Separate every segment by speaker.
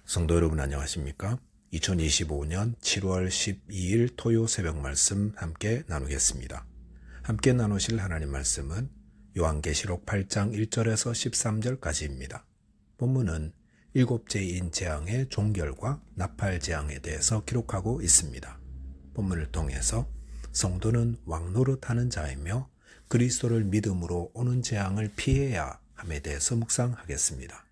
Speaker 1: 성도 여러분 안녕하십니까? 2025년 7월 12일 토요 새벽 말씀 함께 나누겠습니다. 함께 나누실 하나님 말씀은 요한계시록 8장 1절에서 13절까지입니다. 본문은 일곱째인 재앙의 종결과 나팔 재앙에 대해서 기록하고 있습니다. 본문을 통해서 성도는 왕노릇하는 자이며 그리스도를 믿음으로 오는 재앙을 피해야 함에 대해서 묵상하겠습니다.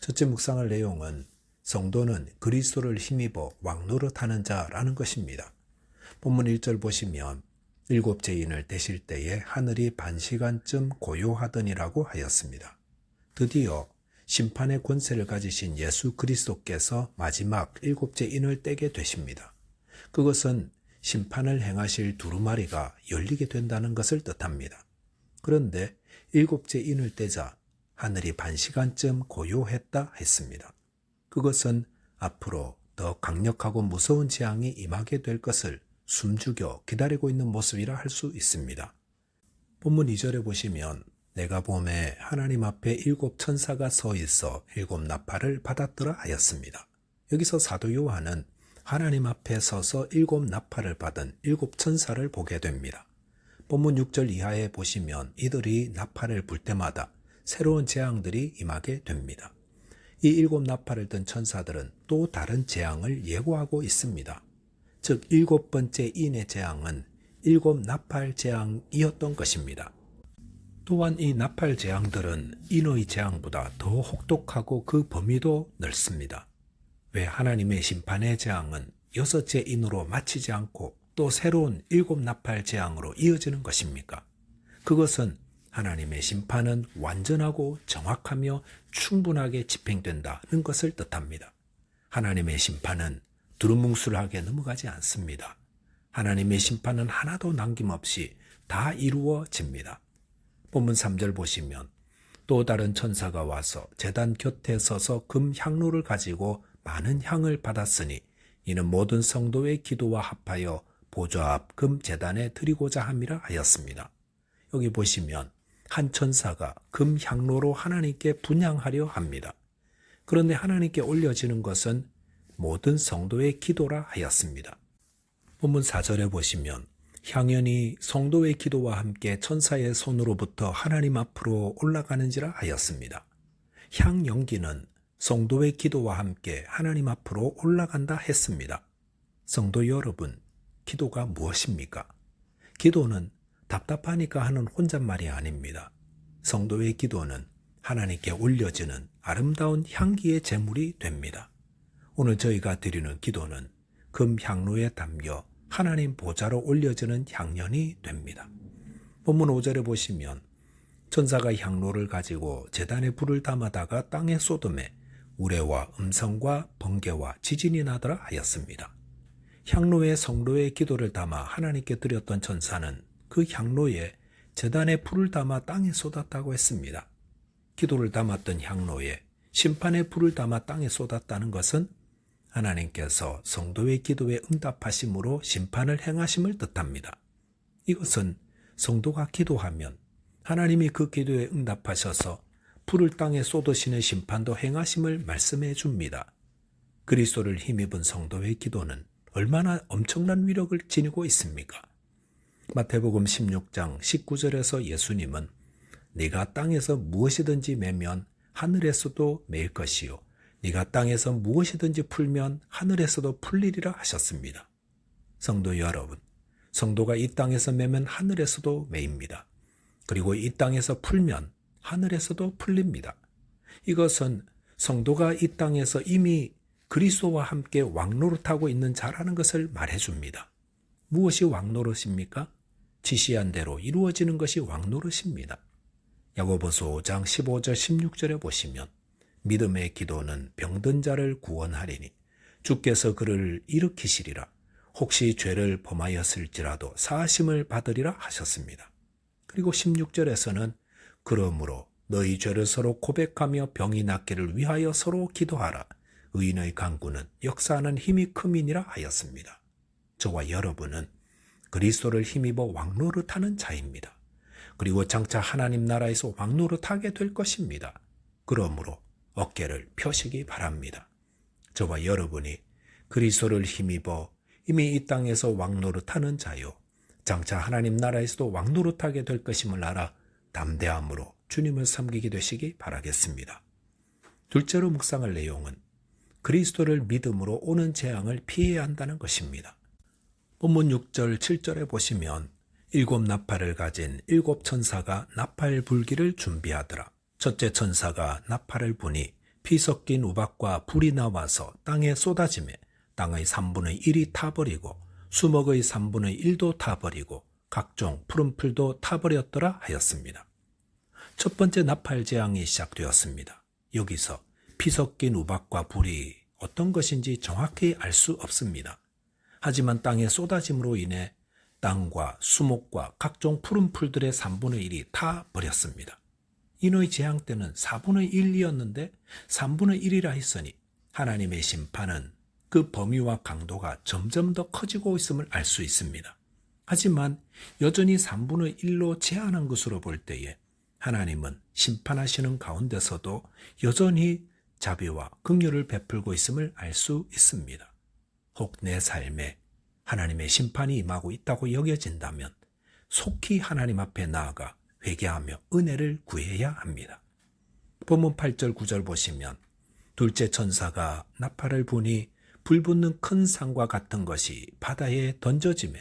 Speaker 1: 첫째 묵상할 내용은 성도는 그리스도를 힘입어 왕노릇하는 자라는 것입니다. 본문 1절 보시면 일곱째 인을 떼실 때에 하늘이 반시간쯤 고요하더니라고 하였습니다. 드디어 심판의 권세를 가지신 예수 그리스도께서 마지막 일곱째 인을 떼게 되십니다. 그것은 심판을 행하실 두루마리가 열리게 된다는 것을 뜻합니다. 그런데 일곱째 인을 떼자 하늘이 반시간쯤 고요했다 했습니다. 그것은 앞으로 더 강력하고 무서운 재앙이 임하게 될 것을 숨죽여 기다리고 있는 모습이라 할 수 있습니다. 본문 2절에 보시면 내가 보매 하나님 앞에 일곱 천사가 서 있어 일곱 나팔을 받았더라 하였습니다. 여기서 사도 요한은 하나님 앞에 서서 일곱 나팔을 받은 일곱 천사를 보게 됩니다. 본문 6절 이하에 보시면 이들이 나팔을 불 때마다 새로운 재앙들이 임하게 됩니다. 이 일곱 나팔을 든 천사들은 또 다른 재앙을 예고하고 있습니다. 즉 일곱 번째 인의 재앙은 일곱 나팔 재앙이었던 것입니다. 또한 이 나팔 재앙들은 인의 재앙보다 더 혹독하고 그 범위도 넓습니다. 왜 하나님의 심판의 재앙은 여섯째 인으로 마치지 않고 또 새로운 일곱 나팔 재앙으로 이어지는 것입니까? 그것은 하나님의 심판은 완전하고 정확하며 충분하게 집행된다는 것을 뜻합니다. 하나님의 심판은 두루뭉술하게 넘어가지 않습니다. 하나님의 심판은 하나도 남김없이 다 이루어집니다. 본문 3절 보시면 또 다른 천사가 와서 제단 곁에 서서 금 향로를 가지고 많은 향을 받았으니 이는 모든 성도의 기도와 합하여 보좌 앞 금 제단에 드리고자 함이라 하였습니다. 여기 보시면 한 천사가 금 향로로 하나님께 분향하려 합니다. 그런데 하나님께 올려지는 것은 모든 성도의 기도라 하였습니다. 본문 4절에 보시면 향연이 성도의 기도와 함께 천사의 손으로부터 하나님 앞으로 올라가는지라 하였습니다. 향 연기는 성도의 기도와 함께 하나님 앞으로 올라간다 했습니다. 성도 여러분, 기도가 무엇입니까? 기도는 답답하니까 하는 혼잣말이 아닙니다. 성도의 기도는 하나님께 올려지는 아름다운 향기의 제물이 됩니다. 오늘 저희가 드리는 기도는 금 향로에 담겨 하나님 보좌로 올려지는 향연이 됩니다. 본문 5절에 보시면 천사가 향로를 가지고 제단에 불을 담아다가 땅에 쏟음에 우레와 음성과 번개와 지진이 나더라 하였습니다. 향로에 성도의 기도를 담아 하나님께 드렸던 천사는 그 향로에 제단에 불을 담아 땅에 쏟았다고 했습니다. 기도를 담았던 향로에 심판의 불을 담아 땅에 쏟았다는 것은 하나님께서 성도의 기도에 응답하심으로 심판을 행하심을 뜻합니다. 이것은 성도가 기도하면 하나님이 그 기도에 응답하셔서 불을 땅에 쏟으시는 심판도 행하심을 말씀해 줍니다. 그리스도를 힘입은 성도의 기도는 얼마나 엄청난 위력을 지니고 있습니까? 마태복음 16장 19절에서 예수님은 네가 땅에서 무엇이든지 매면 하늘에서도 매일 것이요 네가 땅에서 무엇이든지 풀면 하늘에서도 풀리리라 하셨습니다. 성도 여러분, 성도가 이 땅에서 매면 하늘에서도 매입니다. 그리고 이 땅에서 풀면 하늘에서도 풀립니다. 이것은 성도가 이 땅에서 이미 그리스도와 함께 왕노릇하고 있는 자라는 것을 말해줍니다. 무엇이 왕노릇입니까? 지시한 대로 이루어지는 것이 왕노릇입니다. 야고보서 5장 15절 16절에 보시면 믿음의 기도는 병든 자를 구원하리니 주께서 그를 일으키시리라. 혹시 죄를 범하였을지라도 사하심을 받으리라 하셨습니다. 그리고 16절에서는 그러므로 너희 죄를 서로 고백하며 병이 낫기를 위하여 서로 기도하라. 의인의 간구는 역사하는 힘이 큼이니라 하였습니다. 저와 여러분은 그리스도를 힘입어 왕노릇하는 자입니다. 그리고 장차 하나님 나라에서 왕노릇하게 될 것입니다. 그러므로 어깨를 펴시기 바랍니다. 저와 여러분이 그리스도를 힘입어 이미 이 땅에서 왕노릇하는 자요, 장차 하나님 나라에서도 왕노릇하게 될 것임을 알아 담대함으로 주님을 섬기게 되시기 바라겠습니다. 둘째로 묵상할 내용은 그리스도를 믿음으로 오는 재앙을 피해야 한다는 것입니다. 본문 6절, 7절에 보시면 7 나팔을 가진 7 천사가 나팔 불기를 준비하더라. 첫째 천사가 나팔을 부니 피 섞인 우박과 불이 나와서 땅에 쏟아지매 땅의 3분의 1이 타버리고 수목의 3분의 1도 타버리고 각종 푸른 풀도 타버렸더라 하였습니다. 첫 번째 나팔 재앙이 시작되었습니다. 여기서 피 섞인 우박과 불이 어떤 것인지 정확히 알 수 없습니다. 하지만 땅에 쏟아짐으로 인해 땅과 수목과 각종 푸른 풀들의 3분의 1이 타버렸습니다. 이노의 재앙 때는 4분의 1이었는데 3분의 1이라 했으니 하나님의 심판은 그 범위와 강도가 점점 더 커지고 있음을 알 수 있습니다. 하지만 여전히 3분의 1로 제한한 것으로 볼 때에 하나님은 심판하시는 가운데서도 여전히 자비와 긍휼을 베풀고 있음을 알 수 있습니다. 혹 내 삶에 하나님의 심판이 임하고 있다고 여겨진다면 속히 하나님 앞에 나아가 회개하며 은혜를 구해야 합니다. 본문 8절 9절 보시면 둘째 천사가 나팔을 부니 불붙는 큰 산과 같은 것이 바다에 던져지매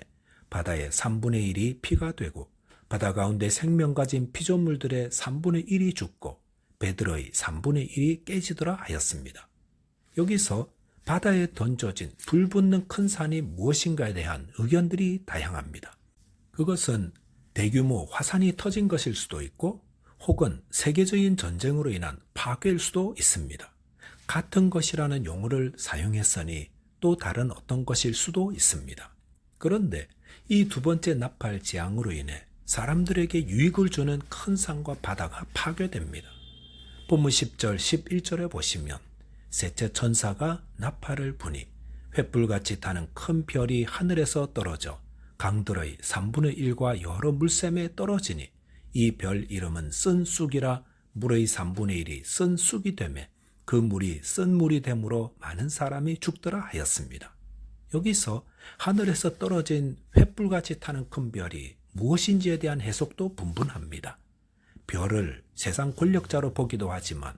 Speaker 1: 바다의 3분의 1이 피가 되고 바다 가운데 생명 가진 피조물들의 3분의 1이 죽고 배들의 3분의 1이 깨지더라 하였습니다. 여기서 바다에 던져진 불붙는 큰 산이 무엇인가에 대한 의견들이 다양합니다. 그것은 대규모 화산이 터진 것일 수도 있고 혹은 세계적인 전쟁으로 인한 파괴일 수도 있습니다. 같은 것이라는 용어를 사용했으니 또 다른 어떤 것일 수도 있습니다. 그런데 이 두 번째 나팔 재앙으로 인해 사람들에게 유익을 주는 큰 산과 바다가 파괴됩니다. 본문 10절 11절에 보시면 셋째 천사가 나팔을 부니 횃불같이 타는 큰 별이 하늘에서 떨어져 강들의 3분의 1과 여러 물샘에 떨어지니 이 별 이름은 쓴 쑥이라 물의 3분의 1이 쓴 쑥이 되매 그 물이 쓴 물이 되므로 많은 사람이 죽더라 하였습니다. 여기서 하늘에서 떨어진 횃불같이 타는 큰 별이 무엇인지에 대한 해석도 분분합니다. 별을 세상 권력자로 보기도 하지만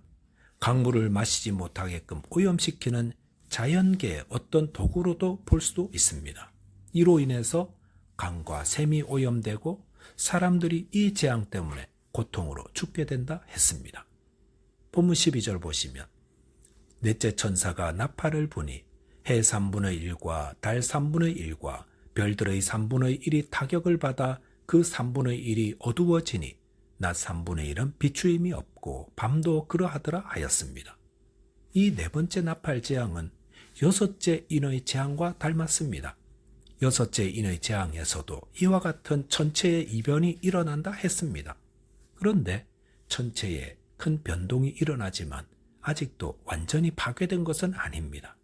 Speaker 1: 강물을 마시지 못하게끔 오염시키는 자연계의 어떤 도구로도 볼 수도 있습니다. 이로 인해서 강과 샘이 오염되고 사람들이 이 재앙 때문에 고통으로 죽게 된다 했습니다. 본문 12절 보시면 넷째 천사가 나팔을 부니 해 3분의 1과 달 3분의 1과 별들의 3분의 1이 타격을 받아 그 3분의 1이 어두워지니 낮 3분의 1은 비추임이 없고 밤도 그러하더라 하였습니다. 이 네 번째 나팔 재앙은 여섯째 인의 재앙과 닮았습니다. 여섯째 인의 재앙에서도 이와 같은 천체의 이변이 일어난다 했습니다. 그런데 천체에 큰 변동이 일어나지만 아직도 완전히 파괴된 것은 아닙니다.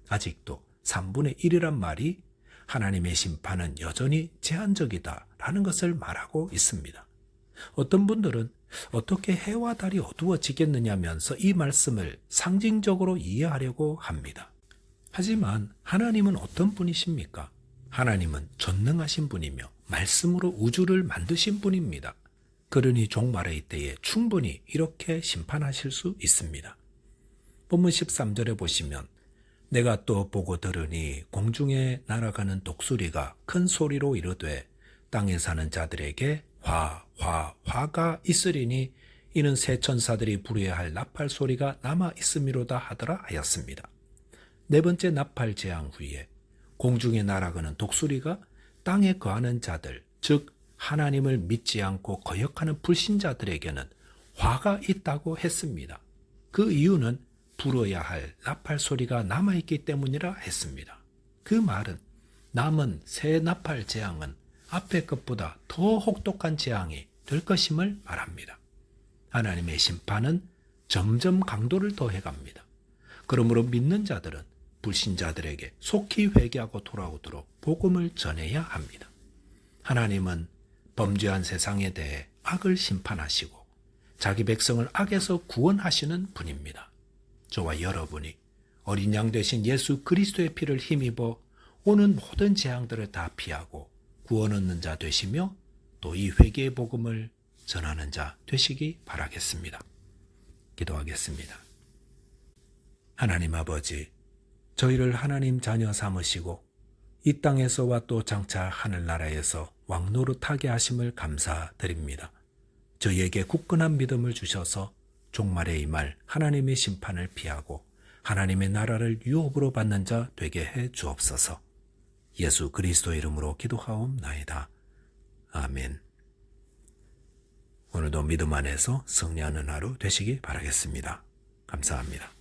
Speaker 1: 아직도 3분의 1이란 말이 하나님의 심판은 여전히 제한적이다라는 것을 말하고 있습니다. 어떤 분들은 어떻게 해와 달이 어두워지겠느냐면서 이 말씀을 상징적으로 이해하려고 합니다. 하지만 하나님은 어떤 분이십니까? 하나님은 전능하신 분이며 말씀으로 우주를 만드신 분입니다. 그러니 종말의 때에 충분히 이렇게 심판하실 수 있습니다. 본문 13절에 보시면 내가 또 보고 들으니 공중에 날아가는 독수리가 큰 소리로 이르되 땅에 사는 자들에게 화가 있으리니 이는 새 천사들이 부려야 할 나팔 소리가 남아 있음이로다 하더라 하였습니다. 네 번째 나팔 재앙 후에 공중에 날아가는 독수리가 땅에 거하는 자들, 즉 하나님을 믿지 않고 거역하는 불신자들에게는 화가 있다고 했습니다. 그 이유는 불어야 할 나팔 소리가 남아있기 때문이라 했습니다. 그 말은 남은 새 나팔 재앙은 앞의 것보다 더 혹독한 재앙이 될 것임을 말합니다. 하나님의 심판은 점점 강도를 더해갑니다. 그러므로 믿는 자들은 불신자들에게 속히 회개하고 돌아오도록 복음을 전해야 합니다. 하나님은 범죄한 세상에 대해 악을 심판하시고 자기 백성을 악에서 구원하시는 분입니다. 저와 여러분이 어린 양 되신 예수 그리스도의 피를 힘입어 오는 모든 재앙들을 다 피하고 구원 얻는 자 되시며 또 이 회개의 복음을 전하는 자 되시기 바라겠습니다. 기도하겠습니다. 하나님 아버지, 저희를 하나님 자녀 삼으시고 이 땅에서와 또 장차 하늘나라에서 왕노릇하게 하심을 감사드립니다. 저희에게 굳건한 믿음을 주셔서 종말에 임할 하나님의 심판을 피하고 하나님의 나라를 유업으로 받는 자 되게 해 주옵소서. 예수 그리스도 이름으로 기도하옵나이다. 아멘. 오늘도 믿음 안에서 승리하는 하루 되시기 바라겠습니다. 감사합니다.